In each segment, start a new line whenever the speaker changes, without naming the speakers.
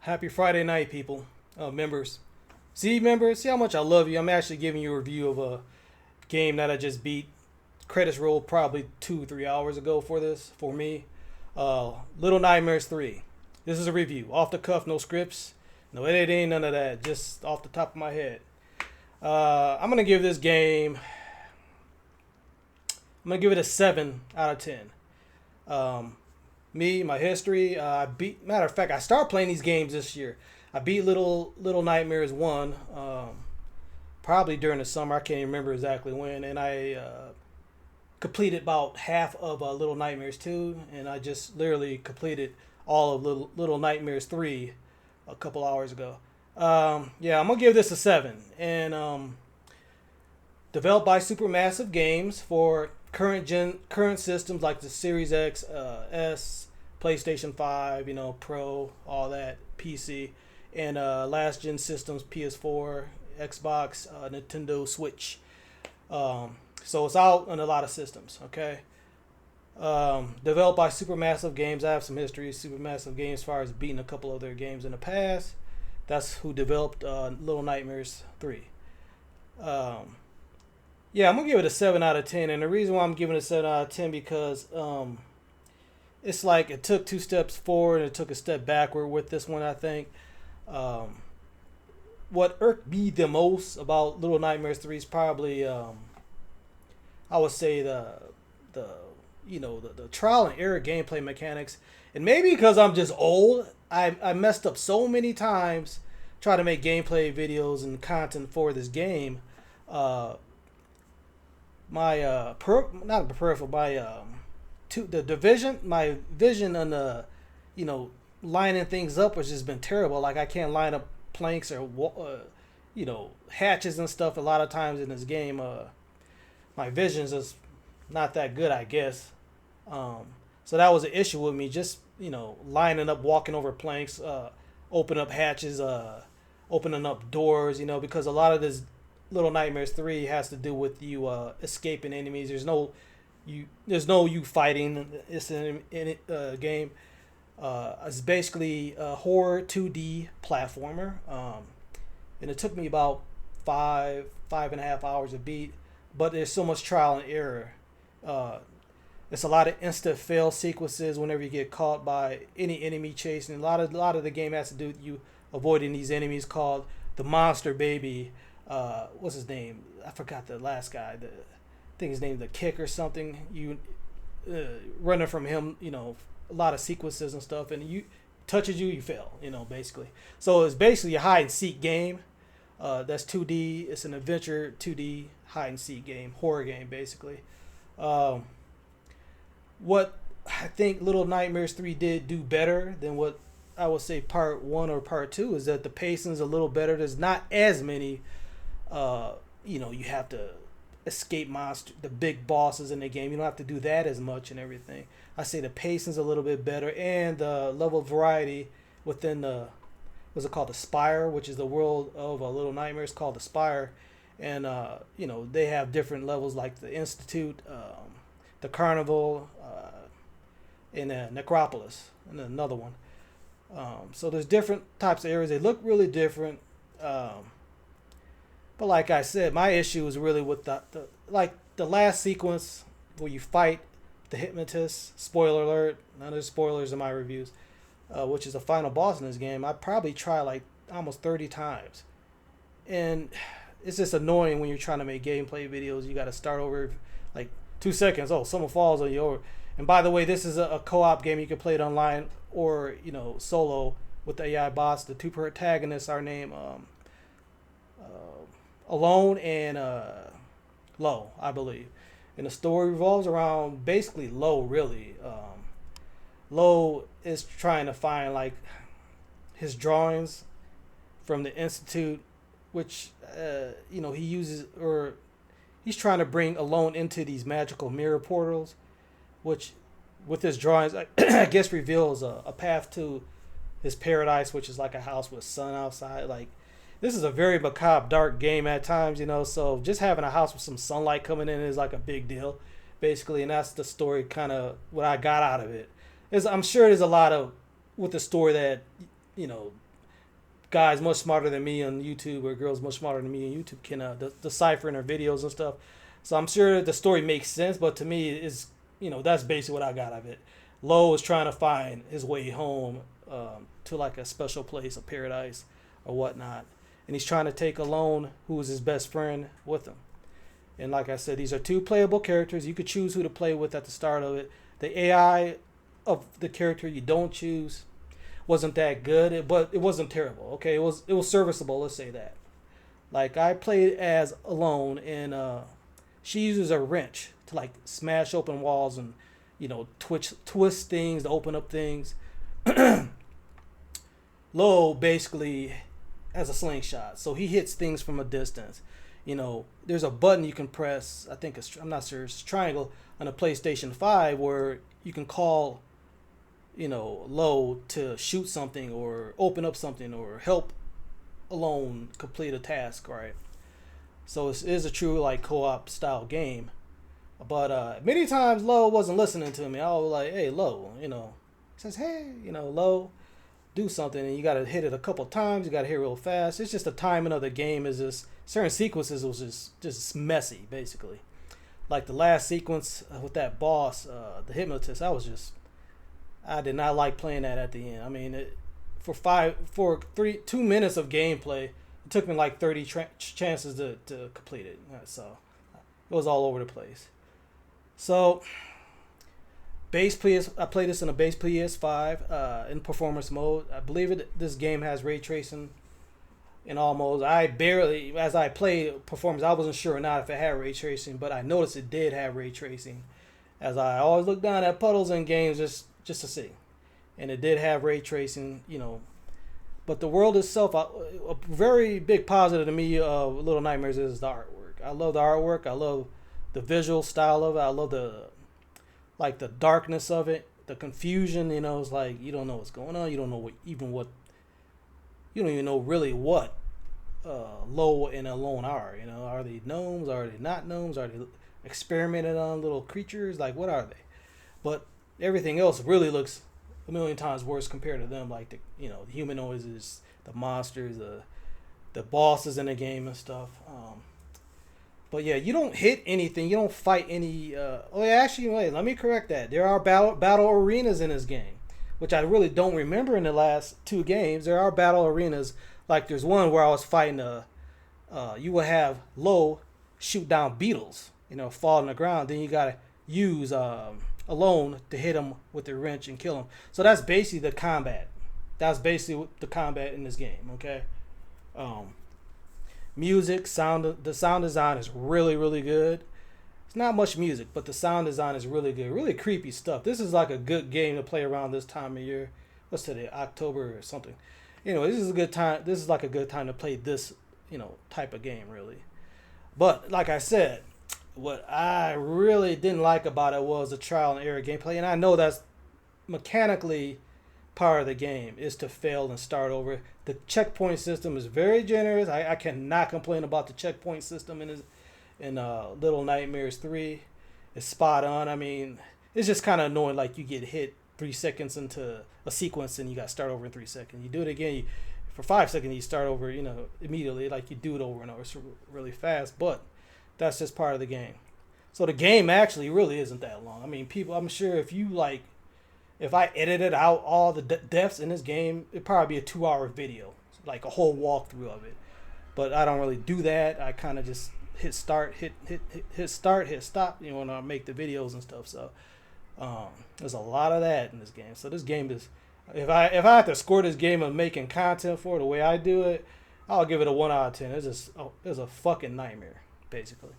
Happy Friday night, people, members. See, members, see how much I love you. I'm actually giving you a review of a game that I just beat. Credits rolled probably 2 3 hours ago for me. Little Nightmares 3. This is a review, off the cuff, no scripts, no editing, none of that, just off the top of my head. I'm gonna give this game. I'm gonna give it a 7 out of 10. Um, my history. I beat. Matter of fact, I started playing these games this year. I beat Little Nightmares 1, probably during the summer. I can't even remember exactly when, and I completed about half of Little Nightmares 2, and I just literally completed all of Little Nightmares 3 a couple hours ago. Yeah, I'm gonna give this a 7, and developed by Supermassive Games for current systems like the Series X, S, PlayStation 5, Pro, all that, PC, and last gen systems, PS4, Xbox, Nintendo Switch. So it's out on a lot of systems. Okay. Developed by Supermassive Games. I have some history of Supermassive Games as far as beating a couple of their games in the past. That's who developed Little Nightmares 3. Yeah, I'm gonna give it a 7 out of 10, and the reason why I'm giving it a 7 out of 10 because it's like it took 2 steps forward and it took a step backward with this one. I think what irked me the most about Little Nightmares 3 is probably I would say the the trial and error gameplay mechanics, and maybe because I'm just old, I messed up so many times trying to make gameplay videos and content for this game. My not the peripheral, the division, my vision on the lining things up has just been terrible. Like I can't line up planks or hatches and stuff a lot of times in this game. My vision's just not that good, I guess. So that was an issue with me, just lining up, walking over planks, opening up hatches, opening up doors, because a lot of this Little Nightmares 3 has to do with you escaping enemies. There's no you fighting. It's in game. It's basically a horror 2D platformer, and it took me about 5.5 hours to beat. But there's so much trial and error. It's a lot of instant fail sequences whenever you get caught by any enemy chasing. A lot of the game has to do with you avoiding these enemies called the monster baby. What's his name? I forgot the last guy. I think his name's the Kick or something. You running from him. A lot of sequences and stuff, and you touches you, you fail. Basically. So it's basically a hide and seek game. That's 2D. It's an adventure 2D hide and seek game, horror game, basically. What I think Little Nightmares 3 did do better than what I would say part 1 or part 2 is that the pacing's a little better. There's not as many, you have to escape the big bosses in the game. You don't have to do that as much and everything. I say the pacing's a little bit better, and the level of variety within what's it called, the Spire, which is the world of Little Nightmares called the Spire, and they have different levels like the Institute, the Carnival, and Necropolis, and another one. So there's different types of areas. They look really different, but like I said, my issue is really with the last sequence where you fight the hypnotist. Spoiler alert! None of the spoilers in my reviews. Which is the final boss in this game. I probably tried like almost 30 times, and it's just annoying when you're trying to make gameplay videos. You got to start over like 2 seconds. Oh, someone falls on you. And by the way, this is a co-op game. You can play it online or solo with the AI boss. The two protagonists are named Alone and Low, I believe. And the story revolves around basically Low, really. Low is trying to find like his drawings from the Institute, which he uses, or he's trying to bring Alone into these magical mirror portals, which with his drawings I guess reveals a path to his paradise, which is like a house with sun outside. Like this is a very macabre, dark game at times, so just having a house with some sunlight coming in is like a big deal, basically, and that's the story, kind of what I got out of it. I'm sure there's a lot of with the story that guys much smarter than me on YouTube or girls much smarter than me on YouTube can decipher in their videos and stuff. So I'm sure the story makes sense, but to me, is that's basically what I got of it. Lo is trying to find his way home to like a special place, a paradise or whatnot, and he's trying to take Alone, who is his best friend, with him. And like I said, these are two playable characters. You could choose who to play with at the start of it. The AI of the character you don't choose wasn't that good, but it wasn't terrible. Okay, it was serviceable. Let's say that. Like I played as Alone, and she uses a wrench to like smash open walls and twist things to open up things. Lo basically has a slingshot, so he hits things from a distance. There's a button you can press. I think I'm not sure. It's triangle on a PlayStation 5 where you can call, Lo to shoot something or open up something or help Alone complete a task, right? So it is a true like co-op style game. But many times Lo wasn't listening to me. I was like, "Hey, Lo," he says, "Hey, Lo, do something," and you got to hit it a couple times. You got to hit it real fast. It's just the timing of the game is just certain sequences was just messy, basically. Like the last sequence with that boss, the hypnotist. I did not like playing that at the end. I mean, for 2 minutes of gameplay, it took me like 30 chances to complete it. So it was all over the place. So I played this in a base PS5 in performance mode. I believe this game has ray tracing in all modes. As I played performance, I wasn't sure or not if it had ray tracing, but I noticed it did have ray tracing. As I always look down at puddles in games just to see, and it did have ray tracing. But the world itself, a very big positive to me of Little Nightmares is the artwork. I love the artwork. I love the visual style of it. I love the darkness of it, the confusion. It's like you don't know what's going on. You don't know you don't even know really what Lo and Alone are. Are they gnomes? Are they not gnomes? Are they experimented on little creatures? Like what are they? But everything else really looks a million times worse compared to them. Like the humanoids, the monsters, the bosses in the game and stuff. But yeah, you don't hit anything. You don't fight any. Wait. Let me correct that. There are battle arenas in this game, which I really don't remember in the last 2 games. There are battle arenas. Like there's one where I was fighting you will have Lo shoot down beetles, fall on the ground. Then you gotta use Alone to hit them with the wrench and kill them. So that's basically the combat. That's basically the combat in this game. Okay. Music, the sound design is really, really good. It's not much music, but the sound design is really good. Really creepy stuff. This is like a good game to play around this time of year. What's today? October or something. This is a good time. This is like a good time to play this, type of game, really. But like I said, what I really didn't like about it was the trial and error gameplay. And I know that's mechanically part of the game is to fail and start over. The checkpoint system is very generous. I cannot complain about the checkpoint system in Little Nightmares 3. It's spot on. I mean, it's just kind of annoying. Like you get hit 3 seconds into a sequence and you got to start over in 3 seconds. You do it again for 5 seconds. You start over, immediately. Like you do it over and over. It's really fast, but that's just part of the game. So the game actually really isn't that long. I mean, I'm sure if I edited out all the deaths in this game, it'd probably be a 2-hour video, like a whole walkthrough of it. But I don't really do that. I kind of just hit start, hit start, hit stop, when I make the videos and stuff. So there's a lot of that in this game. So this game is, if I have to score this game of making content for it the way I do it, I'll give it a 1 out of 10. It's a fucking nightmare, basically.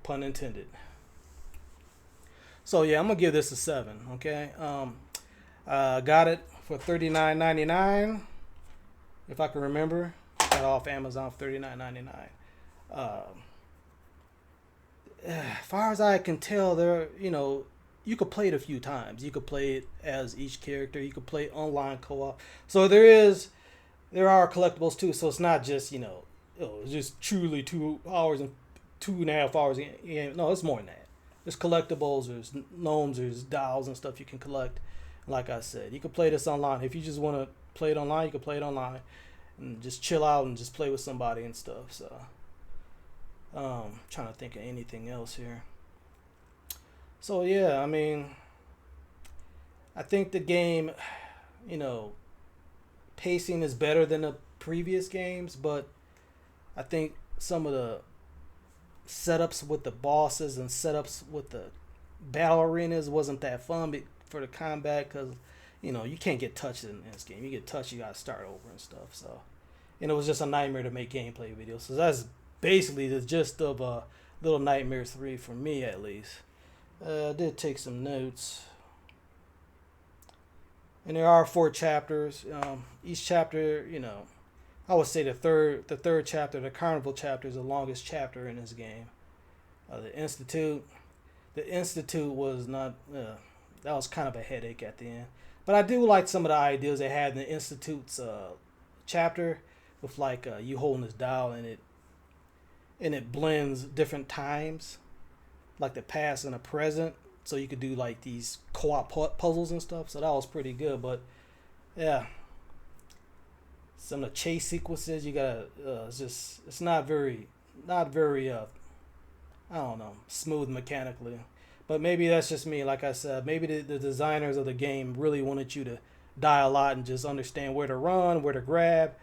Pun intended. So yeah, I'm gonna give this a 7. Okay, got it for $39.99, if I can remember. Got it off Amazon for $39.99. As far as I can tell, you could play it a few times. You could play it as each character. You could play online co-op. So there are collectibles too. So it's not just it's just truly 2 hours and 2.5 hours. No, it's more than that. There's collectibles, there's gnomes, there's dolls and stuff you can collect. Like I said, you can play this online. If you just want to play it online, you can play it online and just chill out and just play with somebody and stuff. So, trying to think of anything else here. So yeah, I mean, I think the game, you know, pacing is better than the previous games, but I think some of the setups with the bosses and setups with the battle arenas wasn't that fun for the combat because, you know, you can't get touched in this game. You get touched, you gotta start over and stuff. So, and it was just a nightmare to make gameplay videos. So that's basically the gist of Little Nightmares 3 for me, at least. I did take some notes. And there are 4 chapters. Each chapter, you know, I would say the third chapter, the Carnival chapter, is the longest chapter in this game. The Institute was not. That was kind of a headache at the end. But I do like some of the ideas they had in the Institute's chapter, with like you holding this dial and it blends different times, like the past and the present, so you could do like these co-op puzzles and stuff. So that was pretty good. But yeah, some of the chase sequences you gotta it's not very I don't know, smooth mechanically. But maybe that's just me. Like I said, maybe the designers of the game really wanted you to die a lot and just understand where to run, where to grab.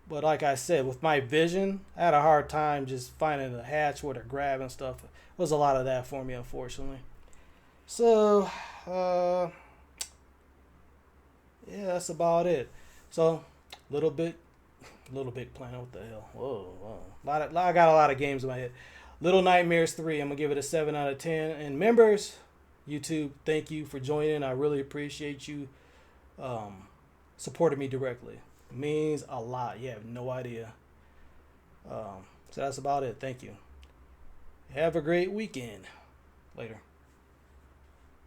But like I said, with my vision, I had a hard time just finding the hatch where to grab and stuff. It was a lot of that for me, unfortunately. So, yeah, that's about it. So, little big plan. What the hell? Whoa. I got a lot of games in my head. Little Nightmares 3, I'm going to give it a 7 out of 10. And members, YouTube, thank you for joining. I really appreciate you supporting me directly. It means a lot. You have no idea. So that's about it. Thank you. Have a great weekend. Later.